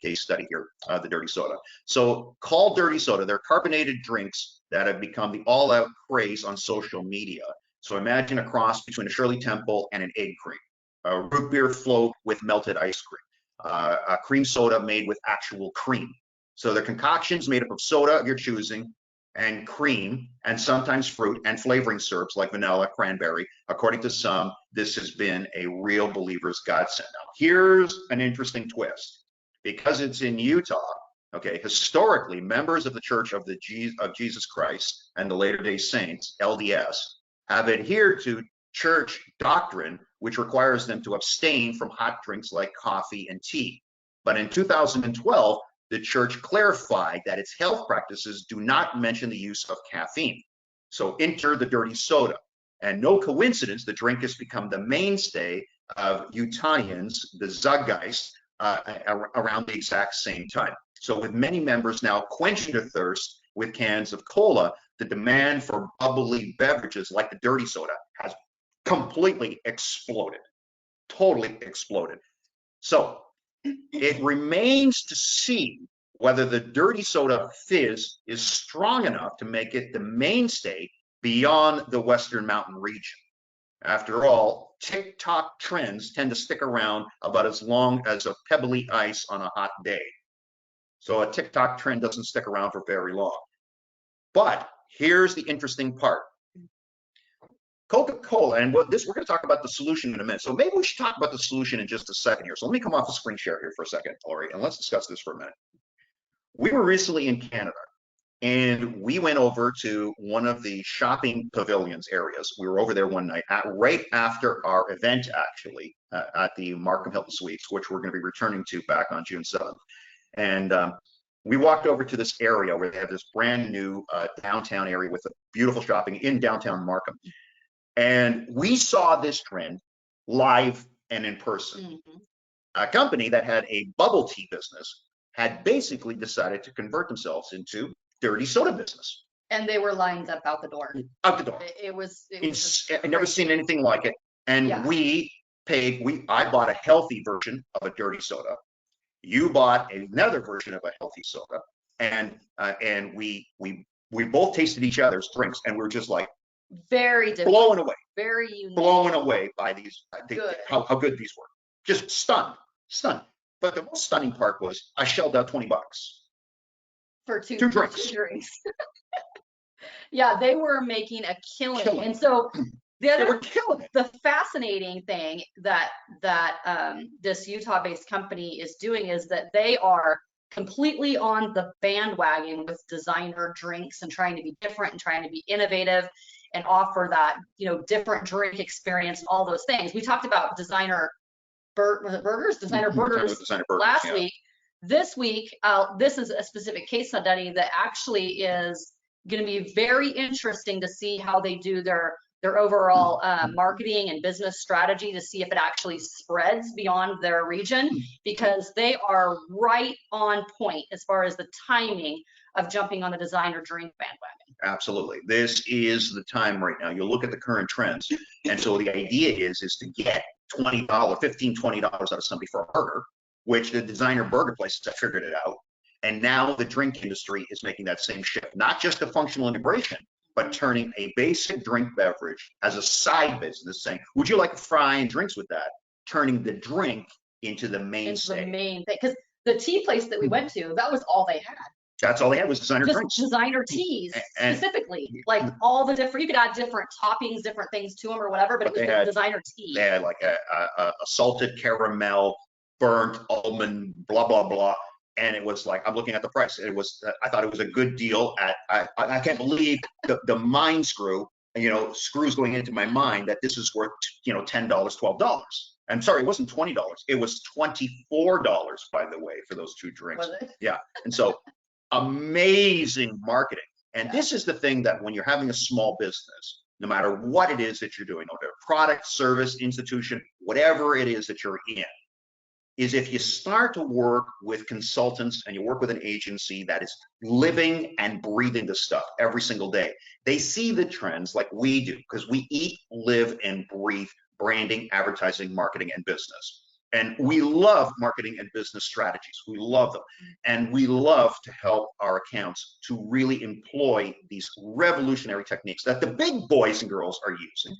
case study here, the dirty soda. So called dirty soda, they're carbonated drinks that have become the all-out craze on social media. So imagine a cross between a Shirley Temple and an egg cream, a root beer float with melted ice cream, a cream soda made with actual cream. So they're concoctions made up of soda of your choosing and cream and sometimes fruit and flavoring syrups like vanilla, cranberry. According to some, this has been a real believer's godsend. Now, here's an interesting twist. Because it's in Utah, okay, historically, members of the Church of Jesus Christ and the Latter-day Saints, LDS, have adhered to church doctrine, which requires them to abstain from hot drinks like coffee and tea. But in 2012, the church clarified that its health practices do not mention the use of caffeine. So enter the dirty soda. And no coincidence, the drink has become the mainstay of Utahnians, the Zeitgeist, around the exact same time. So with many members now quenching their thirst with cans of cola, the demand for bubbly beverages like the dirty soda has completely exploded, totally exploded. So it remains to see whether the dirty soda fizz is strong enough to make it the mainstay beyond the Western Mountain region. After all, TikTok trends tend to stick around about as long as a pebbly ice on a hot day. So a TikTok trend doesn't stick around for very long. But here's the interesting part. Coca-Cola, and we're going to talk about the solution in a minute. So maybe we should talk about the solution in just a second here. So let me come off the screen share here for a second, Lori, and let's discuss this for a minute. We were recently in Canada, and we went over to one of the shopping pavilions areas. We were over there one night, right after our event, actually, at the Markham Hilton Suites, which we're going to be returning to back on June 7th. And we walked over to this area where they have this brand new downtown area with a beautiful shopping in downtown Markham. And we saw this trend live and in person. Mm-hmm. A company that had a bubble tea business had basically decided to convert themselves into dirty soda business. And they were lined up out the door. Out the door. I've never seen anything like it. And yeah. I bought a healthy version of a dirty soda. You bought another version of a healthy soda. And we both tasted each other's drinks, and we were just like, very different, blown away, very unique, blown away by these, how good these were. Just stunned. But the most stunning part was I shelled out $20 for two drinks. Yeah, they were making a killing. And so they were killing it. The fascinating thing that this Utah-based company is doing is that they are completely on the bandwagon with designer drinks and trying to be different and trying to be innovative and offer that, different drink experience, all those things. We talked about designer burgers last week. This week, this is a specific case study that actually is going to be very interesting to see how they do their overall marketing and business strategy to see if it actually spreads beyond their region, because they are right on point as far as the timing of jumping on the designer drink bandwagon. Absolutely. This is the time right now. You look at the current trends. And so the idea is to get $20, $15, $20 out of somebody for a burger, which the designer burger places have figured it out. And now the drink industry is making that same shift, not just a functional integration, but turning a basic drink beverage as a side business, saying, would you like a fry and drinks with that? Turning the drink into the mainstay. Into the main thing. Because the tea place that we went to, that was all they had. That's all they had was designer drinks. Designer teas, specifically. Like all the different, you could add different toppings, different things to them or whatever, but it was the designer tea. They had like a salted caramel, burnt almond, blah, blah, blah. And it was like, I'm looking at the price. I thought it was a good deal I can't believe the mind screws going into my mind that this is worth, $10, $12. I'm sorry, it wasn't $20. It was $24, by the way, for those two drinks. Was it? Yeah. And so amazing marketing. And this is the thing that when you're having a small business, no matter what it is that you're doing, no matter product, service, institution, whatever it is that you're in, is if you start to work with consultants and you work with an agency that is living and breathing this stuff every single day, they see the trends like we do, because we eat, live, and breathe branding, advertising, marketing, and business. And we love marketing and business strategies. We love them. And we love to help our accounts to really employ these revolutionary techniques that the big boys and girls are using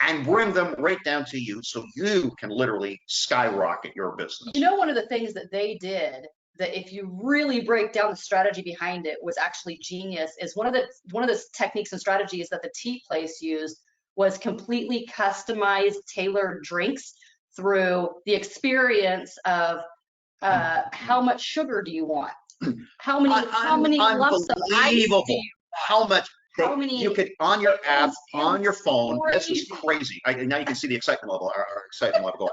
and bring them right down to you so you can literally skyrocket your business. You know, one of the things that they did that if you really break down the strategy behind it was actually genius is one of the techniques and strategies that the tea place used was completely customized, tailored drinks through the experience of how much sugar do you want? How many lumps of ice do you want? How much? How many? You could on your app, on your phone. This is crazy. Now you can see the excitement level, our excitement level going.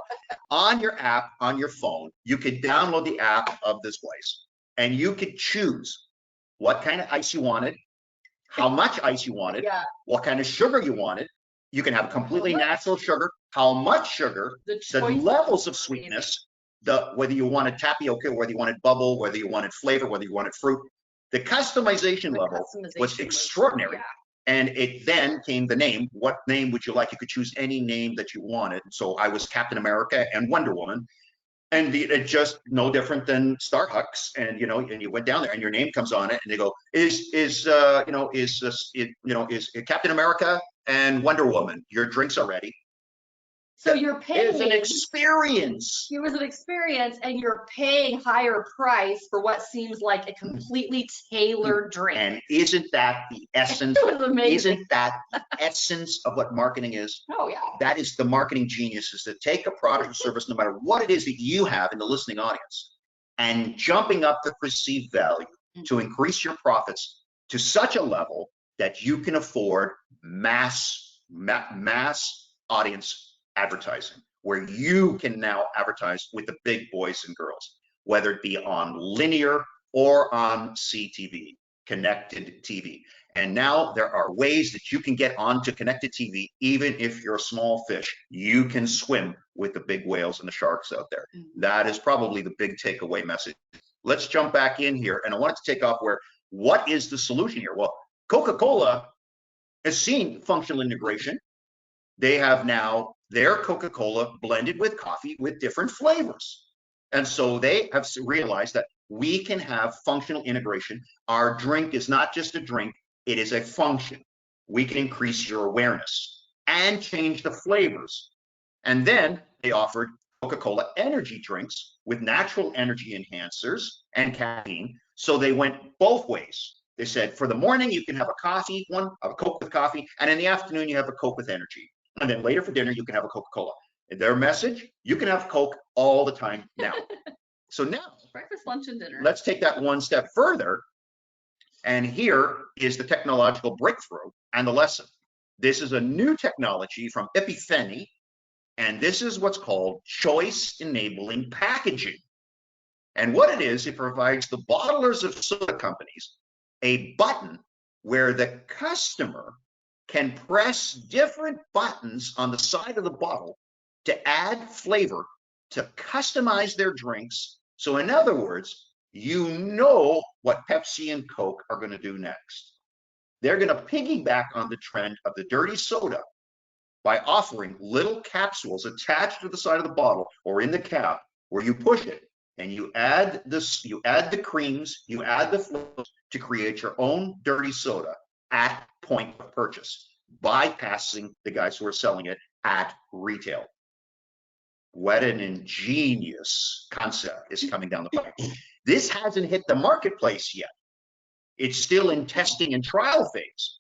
On your app, on your phone, you could download the app of this place, and you could choose what kind of ice you wanted, how much ice you wanted, what kind of sugar you wanted. You can have completely natural sugar, how much sugar, the levels of sweetness, whether you wanted tapioca, whether you wanted bubble, whether you wanted flavor, whether you wanted fruit. The customization level was extraordinary. And it then came the name. What name would you like? You could choose any name that you wanted. So I was Captain America and Wonder Woman. And it just no different than Starbucks. And and you went down there and your name comes on it and they go, is Captain America and Wonder Woman, your drinks are ready. So you're paying. It's an experience. It was an experience, and you're paying higher price for what seems like a completely tailored drink. And isn't that the essence? It was amazing. Isn't that the essence of what marketing is? Oh yeah. That is the marketing genius: is to take a product or service, no matter what it is that you have in the listening audience, and jumping up the perceived value to increase your profits to such a level that you can afford mass audience advertising, where you can now advertise with the big boys and girls, whether it be on linear or on CTV, connected TV. And now there are ways that you can get onto connected TV, even if you're a small fish. You can swim with the big whales and the sharks out there. That is probably the big takeaway message. Let's jump back in here, and I wanted to take off where, what is the solution here? Well, Coca-Cola has seen functional integration. They have now their Coca-Cola blended with coffee with different flavors. And so they have realized that we can have functional integration. Our drink is not just a drink, it is a function. We can increase your awareness and change the flavors. And then they offered Coca-Cola energy drinks with natural energy enhancers and caffeine. So they went both ways. They said, for the morning, you can have a Coke with coffee, and in the afternoon, you have a Coke with energy. And then later for dinner, you can have a Coca-Cola. Their message, you can have Coke all the time now. So now, breakfast, lunch, and dinner. Let's take that one step further. And here is the technological breakthrough and the lesson. This is a new technology from Epiphany, and this is what's called choice-enabling packaging. And what it is, it provides the bottlers of soda companies a button where the customer can press different buttons on the side of the bottle to add flavor, to customize their drinks. So in other words, you know what Pepsi and Coke are going to do next. They're going to piggyback on the trend of the dirty soda by offering little capsules attached to the side of the bottle or in the cap where you push it and you add this, you add the creams, you add the flavors to create your own dirty soda at point of purchase, bypassing the guys who are selling it at retail. What an ingenious concept is coming down the pipe. This hasn't hit the marketplace yet. It's still in testing and trial phase.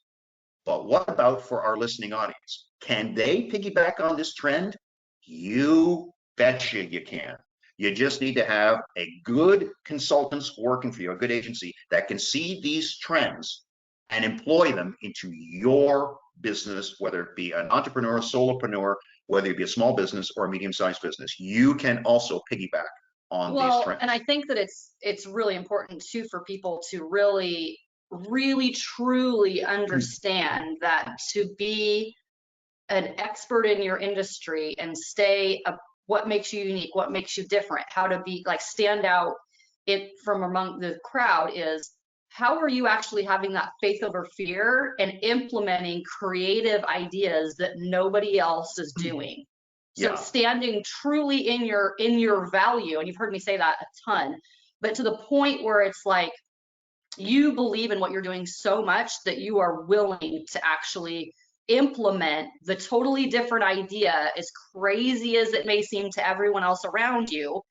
But what about for our listening audience? Can they piggyback on this trend? You betcha you can. You just need to have a good consultants working for you, a good agency that can see these trends and employ them into your business, whether it be an entrepreneur, solopreneur, whether it be a small business or a medium-sized business. You can also piggyback on these trends. And I think that it's really important too for people to really truly understand that to be an expert in your industry and stay what makes you unique, what makes you different, how to be like stand out from among the crowd is how are you actually having that faith over fear and implementing creative ideas that nobody else is doing? So standing truly in your value, and you've heard me say that a ton, but to the point where it's like you believe in what you're doing so much that you are willing to actually implement the totally different idea, as crazy as it may seem to everyone else around you,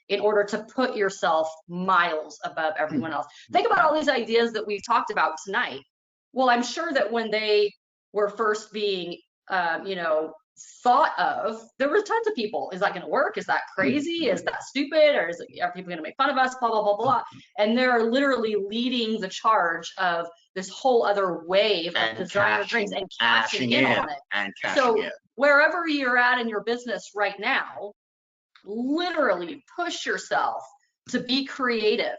in order to put yourself miles above everyone else. Think about all these ideas that we've talked about tonight. Well, I'm sure that when they were first being, thought of, there were tons of people. Is that going to work? Is that crazy? Is that stupid? Or are people going to make fun of us? Blah, blah, blah, blah. And they're literally leading the charge of this whole other wave of designer dreams and cashing in on it. So wherever you're at in your business right now, literally push yourself to be creative,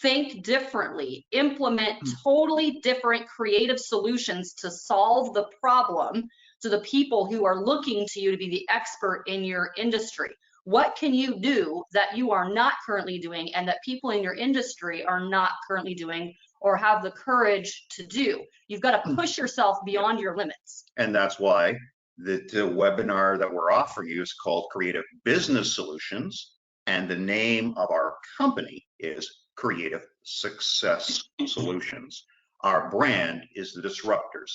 think differently, implement totally different creative solutions to solve the problem to the people who are looking to you to be the expert in your industry. What can you do that you are not currently doing and that people in your industry are not currently doing or have the courage to do? You've got to push yourself beyond your limits. And that's why the webinar that we're offering you is called Creative Business Solutions, and the name of our company is Creative Success Solutions. Our brand is the Disruptors.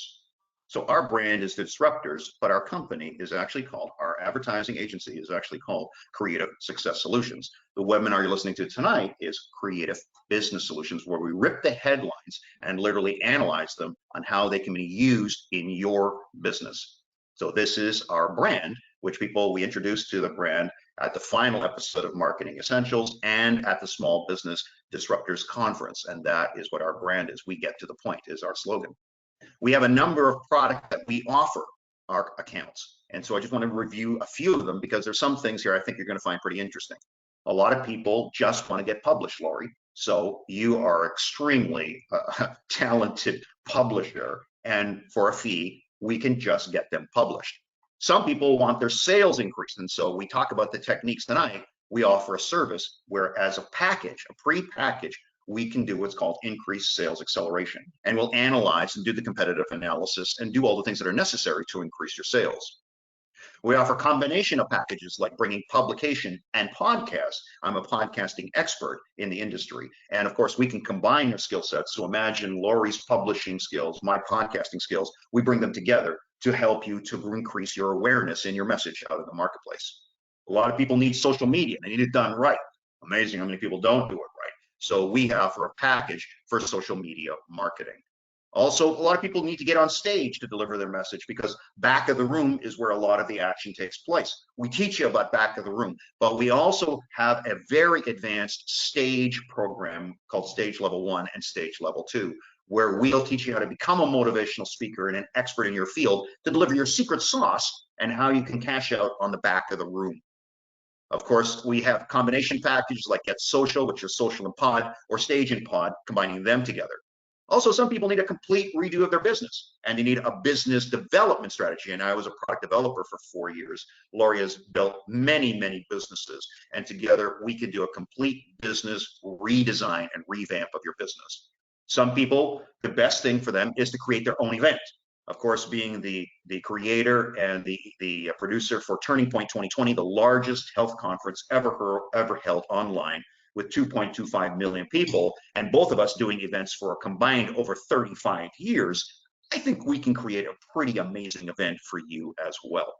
So our brand is the Disruptors, but our company is actually called, our advertising agency is actually called Creative Success Solutions. The webinar you're listening to tonight is Creative Business Solutions, where we rip the headlines and literally analyze them on how they can be used in your business. So this is our brand, which we introduced to the brand at the final episode of Marketing Essentials and at the Small Business Disruptors Conference. And that is what our brand is. We get to the point is our slogan. We have a number of products that we offer our accounts. And so I just want to review a few of them because there's some things here I think you're going to find pretty interesting. A lot of people just want to get published, Lori. So you are extremely talented publisher, and for a fee, we can just get them published. Some people want their sales increased, and so we talk about the techniques tonight. We offer a service where, as a package, a pre-package, we can do what's called increased sales acceleration, and we'll analyze and do the competitive analysis and do all the things that are necessary to increase your sales. We offer a combination of packages like bringing publication and podcasts. I'm a podcasting expert in the industry. And of course, we can combine your skill sets. So imagine Lori's publishing skills, my podcasting skills. We bring them together to help you to increase your awareness in your message out in the marketplace. A lot of people need social media. They need it done right. Amazing how many people don't do it right. So we offer a package for social media marketing. Also, a lot of people need to get on stage to deliver their message because back of the room is where a lot of the action takes place. We teach you about back of the room, but we also have a very advanced stage program called Stage Level 1 and Stage Level 2, where we'll teach you how to become a motivational speaker and an expert in your field to deliver your secret sauce and how you can cash out on the back of the room. Of course, we have combination packages like Get Social, which is social and pod, or Stage and Pod, combining them together. Also, some people need a complete redo of their business and they need a business development strategy. And I was a product developer for 4 years. Lori has built many, many businesses, and together we can do a complete business redesign and revamp of your business. Some people, the best thing for them is to create their own event. Of course, being the creator and the producer for Turning Point 2020, the largest health conference ever held online, with 2.25 million people, and both of us doing events for a combined over 35 years, I think we can create a pretty amazing event for you as well.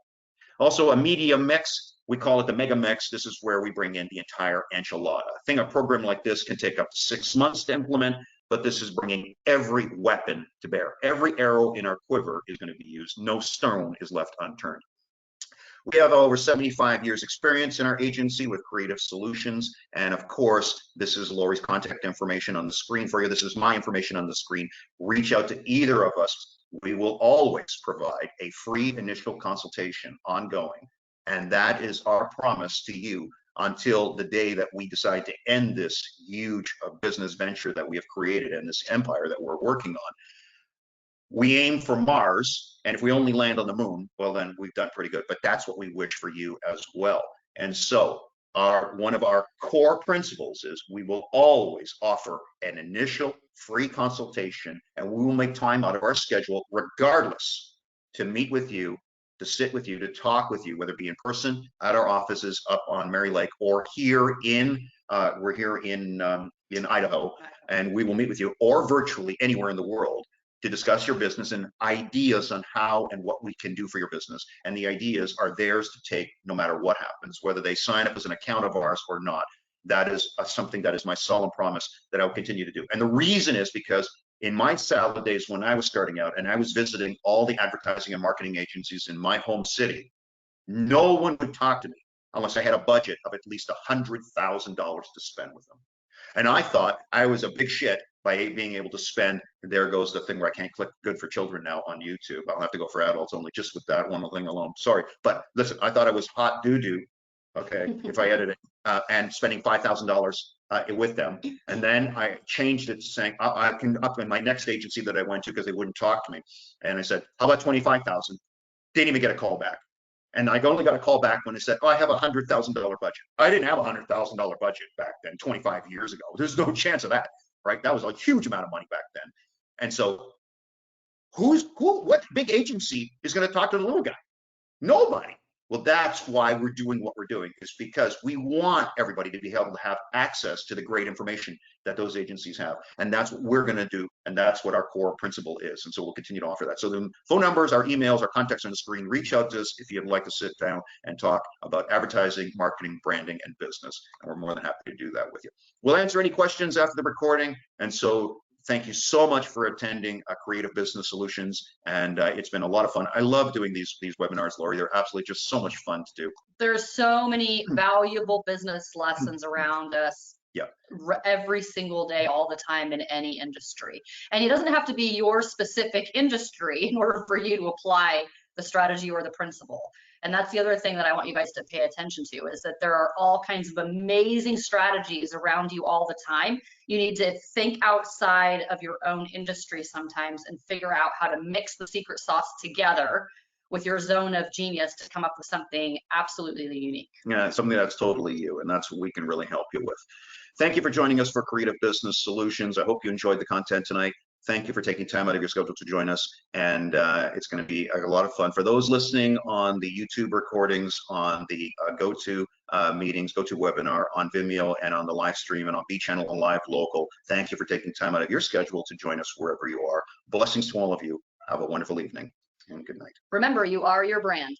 Also, a media mix, we call it the mega mix. This is where we bring in the entire enchilada. I think a program like this can take up to 6 months to implement, but this is bringing every weapon to bear. Every arrow in our quiver is going to be used. No stone is left unturned. We have over 75 years experience in our agency with creative solutions. And of course, this is Lori's contact information on the screen for you. This is my information on the screen. Reach out to either of us. We will always provide a free initial consultation ongoing. And that is our promise to you until the day that we decide to end this huge business venture that we have created and this empire that we're working on. We aim for Mars, and if we only land on the moon, well, then we've done pretty good, but that's what we wish for you as well. And so one of our core principles is we will always offer an initial free consultation, and we will make time out of our schedule regardless to meet with you to sit with you, to talk with you, whether it be in person at our offices up on Mary Lake or here in, we're here in Idaho, and we will meet with you, or virtually anywhere in the world, to discuss your business and ideas on how and what we can do for your business. And the ideas are theirs to take no matter what happens, whether they sign up as an account of ours or not. That is something that is my solemn promise that I will continue to do. And the reason is because in my salad days when I was starting out and I was visiting all the advertising and marketing agencies in my home city, no one would talk to me unless I had a budget of at least $100,000 to spend with them. And I thought I was a big shit by being able to spend, there goes the thing where I can't click good for children now on YouTube. I'll have to go for adults only just with that one thing alone. Sorry. But listen, I thought I was hot doo-doo, okay, if I edited and spending $5,000 with them. And then I changed it to saying, I can up in my next agency that I went to because they wouldn't talk to me. And I said, how about 25,000? Didn't even get a call back. And I only got a call back when they said, oh, I have a $100,000 budget. I didn't have a $100,000 budget back then, 25 years ago. There's no chance of that, right? That was a huge amount of money back then. And so what big agency is going to talk to the little guy? Nobody. Well, that's why we're doing what we're doing, is because we want everybody to be able to have access to the great information that those agencies have. And that's what we're going to do. And that's what our core principle is. And so we'll continue to offer that. So the phone numbers, our emails, our contacts on the screen, reach out to us if you'd like to sit down and talk about advertising, marketing, branding, and business. And we're more than happy to do that with you. We'll answer any questions after the recording. And so thank you so much for attending Creative Business Solutions, and it's been a lot of fun. I love doing these webinars, Lori. They're absolutely just so much fun to do. There's so many valuable business lessons around us. Yeah. Every single day, all the time, in any industry. And it doesn't have to be your specific industry in order for you to apply the strategy or the principle. And that's the other thing that I want you guys to pay attention to, is that there are all kinds of amazing strategies around you all the time. You need to think outside of your own industry sometimes and figure out how to mix the secret sauce together with your zone of genius to come up with something absolutely unique. Yeah, something that's totally you, and that's what we can really help you with. Thank you for joining us for Creative Business Solutions. I hope you enjoyed the content tonight. Thank you for taking time out of your schedule to join us, and it's going to be a lot of fun. For those listening on the YouTube recordings, on the GoToMeetings, GoToWebinar, on Vimeo, and on the live stream, and on B Channel and Live Local, thank you for taking time out of your schedule to join us wherever you are. Blessings to all of you. Have a wonderful evening, and good night. Remember, you are your brand.